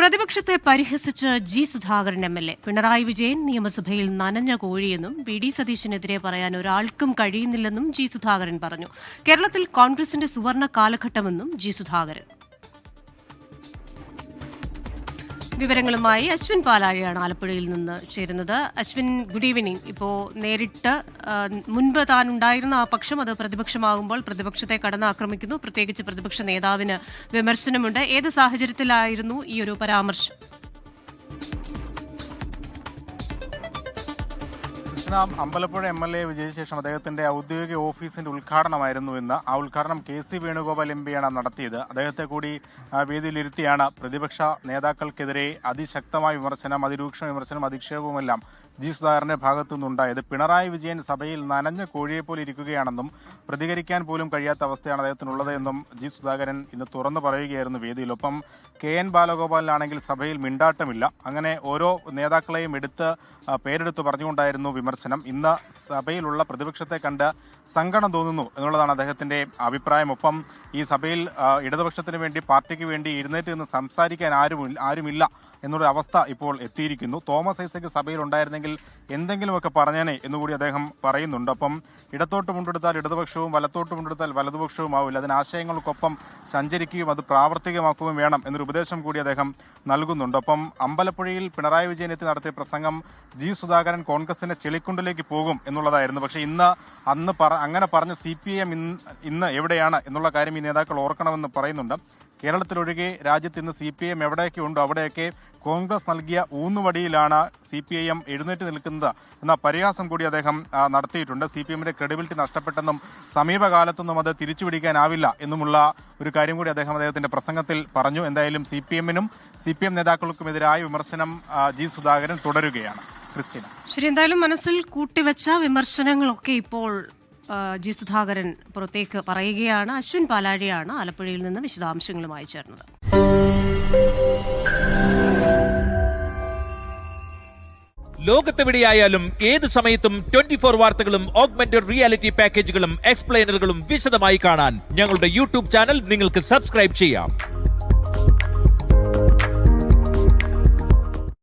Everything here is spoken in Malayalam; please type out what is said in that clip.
പ്രതിപക്ഷത്തെ പരിഹസിച്ച് ജി സുധാകരൻ എം.എൽ.എ. പിണറായി വിജയൻ നിയമസഭയിൽ നനഞ്ഞ കോഴിയെന്നും വി.ഡി. സതീശനെതിരെ പറയാൻ ഒരാൾക്കും കഴിയുന്നില്ലെന്നും ജി സുധാകരൻ പറഞ്ഞു. കേരളത്തിൽ കോൺഗ്രസിന്റെ സുവർണ കാലഘട്ടമെന്നും ജി സുധാകരൻ. വിവരങ്ങളുമായി അശ്വിൻ പാലാഴിയാണ് ആലപ്പുഴയിൽ നിന്ന് ചേരുന്നത്. Ashwin, good evening. ഇപ്പോൾ നേരിട്ട് മുൻപ് താൻ ഉണ്ടായിരുന്ന ആ പക്ഷം അത് പ്രതിപക്ഷമാകുമ്പോൾ പ്രതിപക്ഷത്തെ കടന്നാക്രമിക്കുന്നു. പ്രത്യേകിച്ച് പ്രതിപക്ഷ നേതാവിന് വിമർശനമുണ്ട്. ഏത് സാഹചര്യത്തിലായിരുന്നു ഈ ഒരു പരാമർശം? അമ്പലപ്പുഴ എം.എൽ.എ. വിജയിച്ച ശേഷം അദ്ദേഹത്തിന്റെ ഔദ്യോഗിക ഓഫീസിന്റെ ഉദ്ഘാടനമായിരുന്നു ഇന്ന്. ആ ഉദ്ഘാടനം കെ.സി. വേണുഗോപാൽ എം.പിയാണ് നടത്തിയത്. അദ്ദേഹത്തെ കൂടി വേദിയിലിരുത്തിയാണ് പ്രതിപക്ഷ നേതാക്കൾക്കെതിരെ അതിശക്തമായ വിമർശനം, അതിരൂക്ഷ വിമർശനം, അധിക്ഷേപവുമെല്ലാം ജി സുധാകരന്റെ ഭാഗത്തു നിന്നുണ്ടായത്. പിണറായി വിജയൻ സഭയിൽ നനഞ്ഞ കോഴിയെപ്പോലെ ഇരിക്കുകയാണെന്നും പ്രതികരിക്കാൻ പോലും കഴിയാത്ത അവസ്ഥയാണ് അദ്ദേഹത്തിനുള്ളത് എന്നും ജി സുധാകരൻ ഇന്ന് തുറന്നു പറയുകയായിരുന്നു വേദിയിൽ. ഒപ്പം കെ.എൻ. ബാലഗോപാലിനാണെങ്കിൽ സഭയിൽ മിണ്ടാട്ടമില്ല. അങ്ങനെ ഓരോ നേതാക്കളെയും പേരെടുത്ത് പറഞ്ഞുകൊണ്ടായിരുന്നു വിമർശനം. ഇന്ന് സഭയിലുള്ള പ്രതിപക്ഷത്തെ കണ്ട് സങ്കടം തോന്നുന്നു എന്നുള്ളതാണ് അദ്ദേഹത്തിന്റെ അഭിപ്രായം. ഒപ്പം ഈ സഭയിൽ ഇടതുപക്ഷത്തിന് വേണ്ടി, പാർട്ടിക്ക് വേണ്ടി എഴുന്നേറ്റ് നിന്ന് സംസാരിക്കാൻ ആരുമില്ല എന്നൊരു അവസ്ഥ ഇപ്പോൾ എത്തിയിരിക്കുന്നു. തോമസ് ഐസക് സഭയിൽ ഉണ്ടായിരുന്നെങ്കിൽ എന്തെങ്കിലുമൊക്കെ പറഞ്ഞേനെ എന്നുകൂടി അദ്ദേഹം പറയുന്നുണ്ട്. അപ്പം ഇടത്തോട്ട് മുണ്ടെടുത്താൽ ഇടതുപക്ഷവും വലത്തോട്ട് മുണ്ടെടുത്താൽ വലതുപക്ഷവും ആവില്ല. അതിന് ആശയങ്ങൾക്കൊപ്പം സഞ്ചരിക്കുകയും അത് പ്രാവർത്തികമാക്കുകയും വേണം എന്നൊരു ഉപദേശം കൂടി അദ്ദേഹം നൽകുന്നുണ്ട്. ഒപ്പം അമ്പലപ്പുഴയിൽ പിണറായി വിജയൻ എത്തി നടത്തിയ പ്രസംഗം ജി സുധാകരൻ കോൺഗ്രസിന്റെ ചെളിക്കുണ്ടിലേക്ക് പോകും എന്നുള്ളതായിരുന്നു. പക്ഷേ അങ്ങനെ പറഞ്ഞ CPIM ഇന്ന് എവിടെയാണ് എന്നുള്ള കാര്യം ഈ നേതാക്കൾ ഓർക്കണമെന്ന് പറയുന്നുണ്ട്. കേരളത്തിലൊഴികെ രാജ്യത്ത് ഇന്ന് CPIM എവിടെയൊക്കെ ഉണ്ടോ അവിടെയൊക്കെ കോൺഗ്രസ് നൽകിയ ഊന്നുവടിയിലാണ് CPIM എഴുന്നേറ്റ് നിൽക്കുന്നത് എന്ന പരിഹാസം കൂടി അദ്ദേഹം നടത്തിയിട്ടുണ്ട്. CPIMന്റെ ക്രെഡിബിലിറ്റി നഷ്ടപ്പെട്ടെന്നും സമീപകാലത്തൊന്നും അത് തിരിച്ചുപിടിക്കാനാവില്ല എന്നുമുള്ള ഒരു കാര്യം കൂടി അദ്ദേഹത്തിന്റെ പ്രസംഗത്തിൽ പറഞ്ഞു. എന്തായാലും CPIMനും CPIM നേതാക്കൾക്കുമെതിരായ വിമർശനം ജി സുധാകരൻ തുടരുകയാണ്. ക്രിസ്റ്റീന, ശരി. എന്തായാലും മനസ്സിൽ കൂട്ടിവെച്ച വിമർശനങ്ങളൊക്കെ ഇപ്പോൾ ജി സുധാകരൻ പുറത്തേക്ക് പറയുകയാണ്. അശ്വിൻ പാലാഴിയാണ് ആലപ്പുഴയിൽ നിന്ന് വിശദാംശങ്ങളുമായി ചേർന്നത്. ലോകത്തെവിടെയായാലും ഏത് സമയത്തും 24 വാർത്തകളും ഓഗ്മെന്റഡ് റിയാലിറ്റി പാക്കേജുകളും എക്സ്പ്ലെയിനറുകളും വിശദമായി കാണാൻ ഞങ്ങളുടെ യൂട്യൂബ് ചാനൽ നിങ്ങൾക്ക് സബ്സ്ക്രൈബ് ചെയ്യാം.